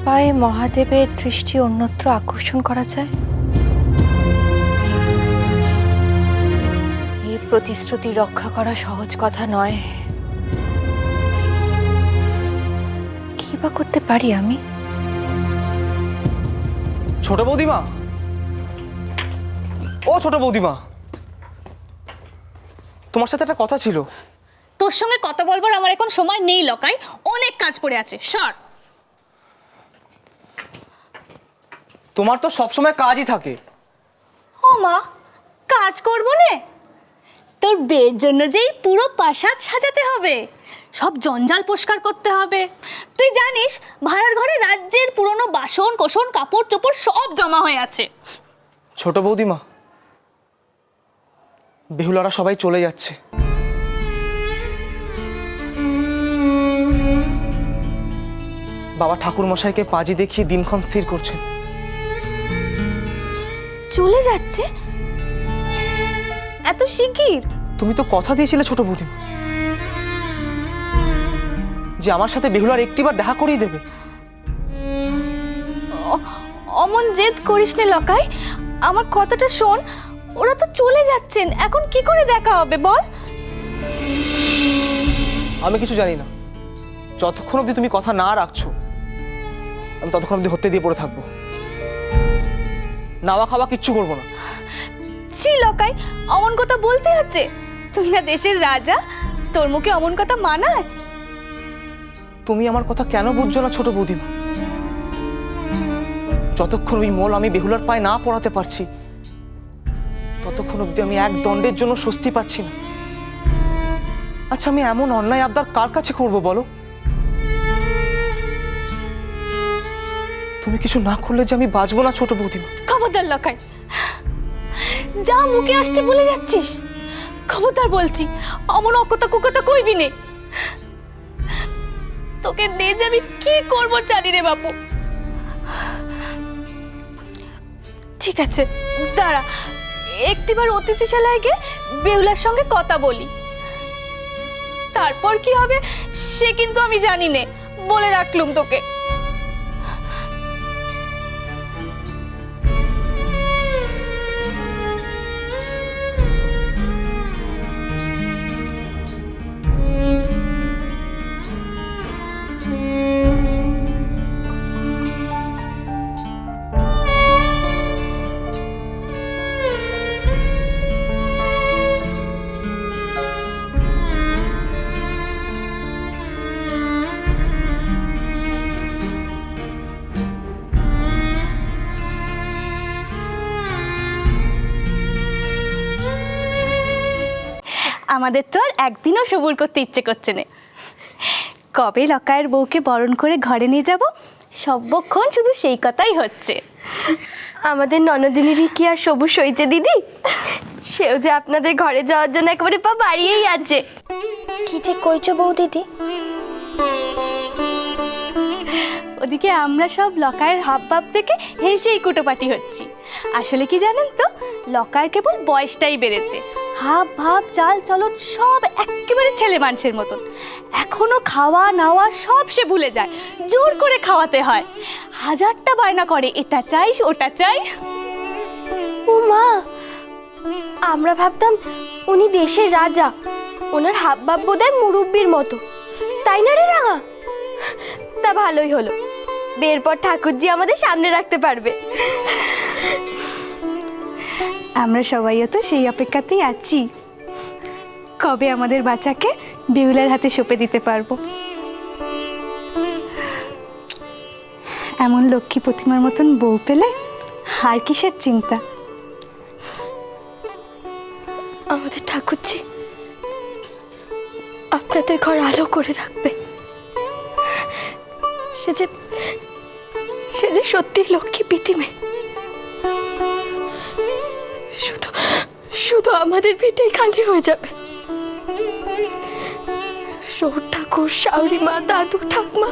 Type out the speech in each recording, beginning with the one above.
উপায়ে মহাদেবের দৃষ্টি অন্যত্র আকর্ষণ করা যায়? এই প্রতিশ্রুতি রক্ষা করা সহজ কথা নয়। কি বা করতে পারি আমি? ছোট বৌদিমা, ও ছোট বৌদিমা, তোমার সাথে একটা কথা ছিল। তোর সঙ্গে কথা বলবার আমার এখন সময় নেই লকাই, অনেক কাজ পড়ে আছে, সর। তোমার তো সবসময় কাজই থাকে। ও মা, কাজ করবো না? তোর বিয়ের জন্য যেই পুরো প্রাসাদ সাজাতে হবে, সব জঞ্জাল পরিষ্কার করতে হবে। তুই জানিস ভাড়ার ঘরে রাজ্যের পুরনো বাসন কোসন কাপড় চোপড় সব জমা হয়ে আছে। ছোট বৌদিমা, বেহুলারা সবাই চলে যাচ্ছে। বাবা ঠাকুর মশাইকে পাজি দেখিয়ে দিনক্ষণ স্থির করছেন। চলে যাচ্ছে এত শিগগির? তুমি তো কথা দিয়েছিলে ছোট বৌদিমা যে আমার সাথে বেহুলার একটিবার দেখা করিয়ে দেবে। অমন জেদ করিস নে লকাই, আমার কথাটা শোন। ওরা তো চলে যাচ্ছেন, এখন কি করে দেখা হবে বল? আমি কিছু জানি না। যতক্ষণ অবধি তুমি কথা না রাখছো আমি ততক্ষণ অবধি হত্যা দিয়ে পড়ে থাকবো। নাওয়া খাওয়া কিচ্ছু করবো না। ছি লকাই, অমন কথা বলতে আছে? তুই না দেশের রাজা, তোর মুখে অমন কথা মানায়? তুমি আমার কথা কেন বুঝছো না ছোট বৌদিমা? যতক্ষণ ওই মোল আমি বেহুলার পায়ে না পড়াতে পারছি ততক্ষণ অবধি আমি এক দণ্ডের জন্য স্বস্তি পাচ্ছি না। আচ্ছা, আমি এমন অন্যায় আবদার কার কাছে করবো বলো? তুমি কিছু না করলে যে আমি বাঁচবো না ছোট বৌদিমা। খবরদার লকাই, যা মুখে আসছে বলে যাচ্ছিস। খবরদার বলছি, অমন অকথা কুকথা কইবি নে। তোকে নিয়ে যে আমি কি করবো জানি রে বাপু। ঠিক আছে দাঁড়া, একটিবার অতিথিশালায় গিয়ে বেহুলার সঙ্গে কথা বলি। তারপর কি হবে সে কিন্তু আমি জানি নে, বলে রাখলুম তোকে। আমাদের তো আর একদিনও সবুর করতে ইচ্ছে করছে না। কবে লকায়ের বউকে বরণ করে ঘরে নিয়ে যাব, সবক্ষণ শুধু সেই কথাই হচ্ছে। আমাদের ননদিনীরই কি আর সবুজ হয়েছে দিদি? সেও যে আপনাদের ঘরে যাওয়ার জন্য একেবারে পা বাড়িয়েই আছে। কি যে কইছো বউ দিদি? ওদিকে আমরা সব লকায়ের হাব ভাব দেখে হেসেই কুটোপাটি হচ্ছি। আসলে কি জানেন তো, লকায়ের কেবল বয়সটাই বেড়েছে, হাব ভাব চাল চলন সব একেবারে ছেলে মানুষের মতন। এখনো খাওয়া নাওয়া সব সে ভুলে যায়, জোর করে খাওয়াতে হয়। হাজারটা বায়না করে, এটা চাই ওটা চাই। ও মা, আমরা ভাবতাম উনি দেশের রাজা, ওনার হাবভাব বোধহয় মুরব্বির মতো, তাই না রে রাঙা? তা ভালোই হলো, বিয়ের পর ঠাকুরজি আমাদের সামনে রাখতে পারবে। আমরা সবাইও তো সেই অপেক্ষাতেই আছি, কবে আমাদের বাচ্চাকে বেহুলার হাতে সঁপে দিতে পারবো। এমন লক্ষ্মী প্রতিমার মতন বউ পেলে আর কিসের চিন্তা। আমাদের ঠাকুরজি আপনাদের ঘর আলো করে রাখবে। সে যে সত্যি লক্ষ্মী পিতিমে। শুধু আমাদের ভিটেই খালি হয়ে যাবে। সৌর ঠাকুর, শাওরি মা, দাদু, ঠাকমা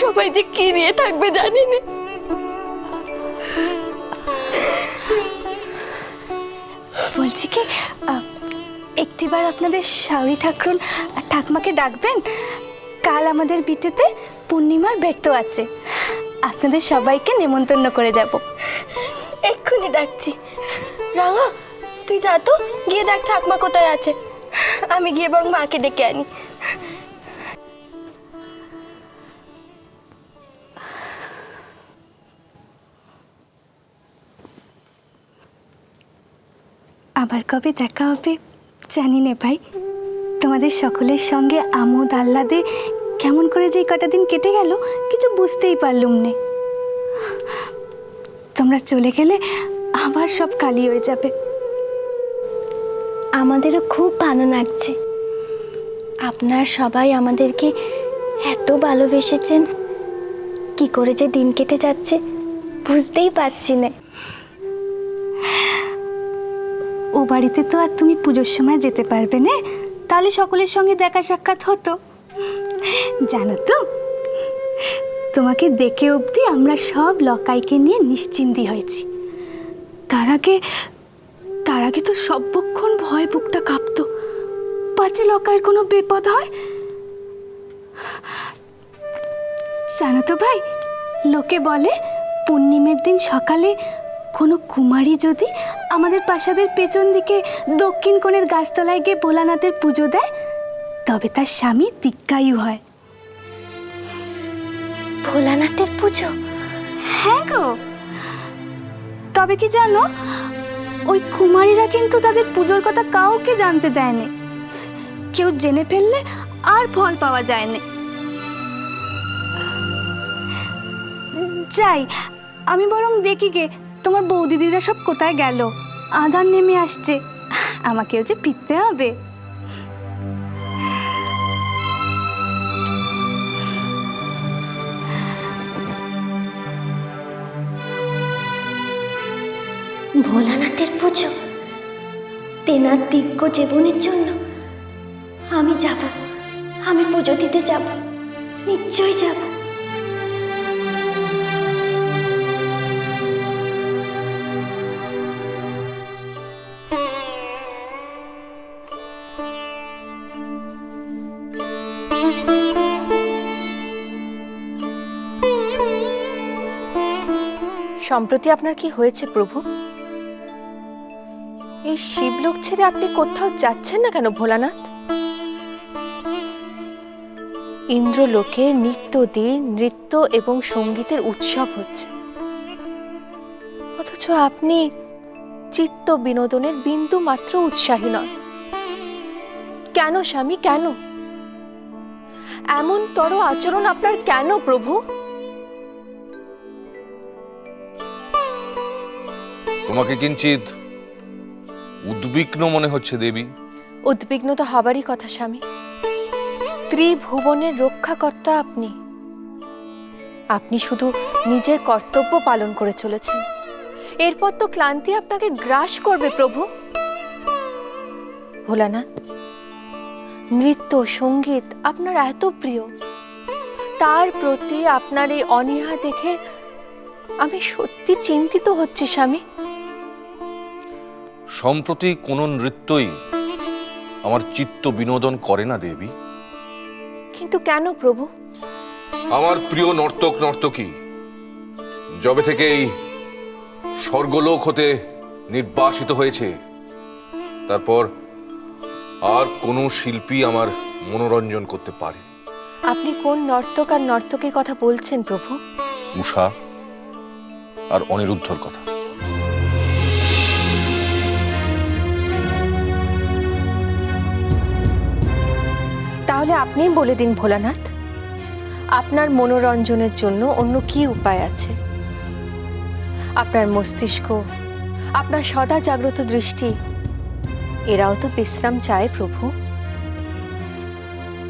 সবাই যে কি নিয়ে থাকবে জানি না। বলছি কি, একটিবার আপনাদের শাওরি ঠাকুর আর ঠাকমাকে ডাকবেন। কাল আমাদের বিটেতে পূর্ণিমার ব্যর্থ আছে, আপনাদের সবাইকে নেমন্তন্ন করে যাব। এক্ষুনি ডাকছি। রাঙা, তুই যা তো, গিয়ে দেখ ঠাকমা কোথায় আছে। আমি গিয়ে বরং মাকে ডেকে আনি। আবার কবে দেখা হবে জানি না ভাই। তোমাদের সকলের সঙ্গে আমোদ আহ্লাদে কেমন করে যে এই কটা দিন কেটে গেল কিছু বুঝতেই পারলুম না। তোমরা চলে গেলে আবার সব খালি হয়ে যাবে। আমাদেরও খুব ভালো লাগছে। আপনারা সবাই আমাদেরকে এত ভালোবেসেছেন, কি করে যে দিন কেটে যাচ্ছে বুঝতেই পারছি না। ও বাড়িতে তো আর তুমি পুজোর সময় যেতে পারবে না, তাহলে সকলের সঙ্গে দেখা সাক্ষাৎ হতো। জানো তো, তোমাকে দেখে অবধি আমরা সব লকাইকে নিয়ে নিশ্চিন্তি হয়েছি। তার আগে তো সর্বক্ষণ ভয় বুকটা কাঁপতো, পাছে লকাইয়ের কোনো বিপদ হয়। জানো তো ভাই, লোকে বলে পূর্ণিমের দিন সকালে কোনো কুমারী যদি আমাদের প্রাসাদের পেছন দিকে দক্ষিণ কোণের গাছতলায় গিয়ে ভোলানাথের পুজো দেয়, তবে তার স্বামী দীর্ঘায়ু হয়। ভোলানাথের পুজো? হ্যাঁ গো। তবে কি জানো, ওই কুমারীরা কিন্তু তাদের পুজোর কথা কাউকে জানতে দেয়নি। কেউ জেনে ফেললে আর ফল পাওয়া যায় না। যাই, আমি বরং দেখি গে তোমার বৌদিদিরা সব কোথায় গেল। আধার নেমে আসছে, আমাকেও যে ফিরতে হবে। ভোলানাথের পুজো, তেনার দিব্য জীবনের জন্য আমি যাব। আমি পুজো দিতে যাব, নিশ্চয়ই যাব। সম্প্রতি আপনার কি হয়েছে প্রভু? এই শিবলোক ছেড়ে আপনি কোথাও যাচ্ছেন না কেন ভোলানাথ? ইন্দ্রলোকে নিত্যদিন নৃত্য এবং সঙ্গীতের উৎসব হচ্ছে, অথচ আপনি চিত্ত বিনোদনের বিন্দু মাত্র উৎসাহী নন। কেন স্বামী, কেন এমন তর আচরণ আপনার কেন প্রভু? তোমাকে কিঞ্চিত উদ্বিগ্ন মনে হচ্ছে দেবী। উদ্বিগ্ন তো হবারই কথা স্বামী। ত্রিভুবনের রক্ষাকর্তা আপনি। আপনি শুধু নিজের কর্তব্য পালন করে চলেছেন, এরপর তো ক্লান্তি আপনাকে গ্রাস করবে প্রভু। ভোলানাথ, নৃত্য সঙ্গীত আপনার এত প্রিয়, তার প্রতি আপনার এই অনীহা দেখে আমি সত্যি চিন্তিত হচ্ছি স্বামী। সম্প্রতি কোন নৃত্যই আমার চিত্ত বিনোদন করে না দেবী। কিন্তু কেন প্রভু? আমার প্রিয় নর্তক নর্তকী যবে থেকে এই স্বর্গলোক হতে নির্বাসিত হয়েছে, তারপর আর কোনো শিল্পী আমার মনোরঞ্জন করতে পারে। আপনি কোন নর্তক আর নর্তকীর কথা বলছেন প্রভু? উষা আর অনিরুদ্ধর কথা। তাহলে আপনিই বলে দিন ভোলানাথ, আপনার মনোরঞ্জনের জন্য অন্য কি উপায় আছে? আপনার মস্তিষ্ক, আপনার সদা জাগ্রত দৃষ্টি, এরাও তো বিশ্রাম চায় প্রভু।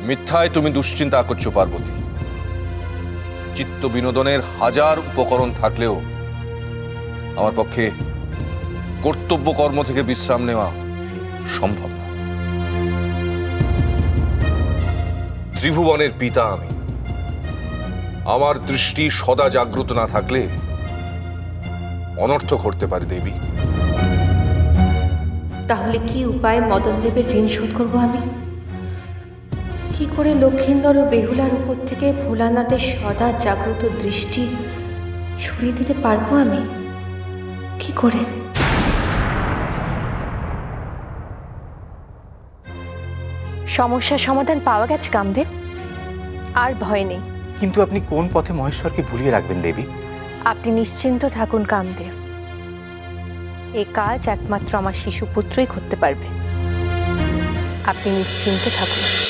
মিথ্যায় তুমি দুশ্চিন্তা করছো পার্বতী। চিত্ত বিনোদনের হাজার উপকরণ থাকলেও আমার পক্ষে কর্তব্য কর্ম থেকে বিশ্রাম নেওয়া সম্ভব না। ত্রিভুবনের পিতা আমি, আমার দৃষ্টি সদা জাগ্রত না থাকলে অনর্থক ঘটতে পারে দেবী। তাহলে কি উপায়ে মদন দেবের ঋণ শোধ করবো আমি? কি করে লক্ষিন্দর ও বেহুলার উপর থেকে ভোলানাথের সদা জাগ্রত দৃষ্টি সরিয়ে দিতে পারবো আমি? কি করে? সমস্যার সমাধান পাওয়া গেছে কামদেব, আর ভয় নেই। কিন্তু আপনি কোন পথে মহেশ্বরকে ভুলিয়ে রাখবেন দেবী? আপনি নিশ্চিন্ত থাকুন কামদেব, এই কাজ একমাত্র আমার শিশুপুত্রই করতে পারবে। আপনি নিশ্চিন্ত থাকুন।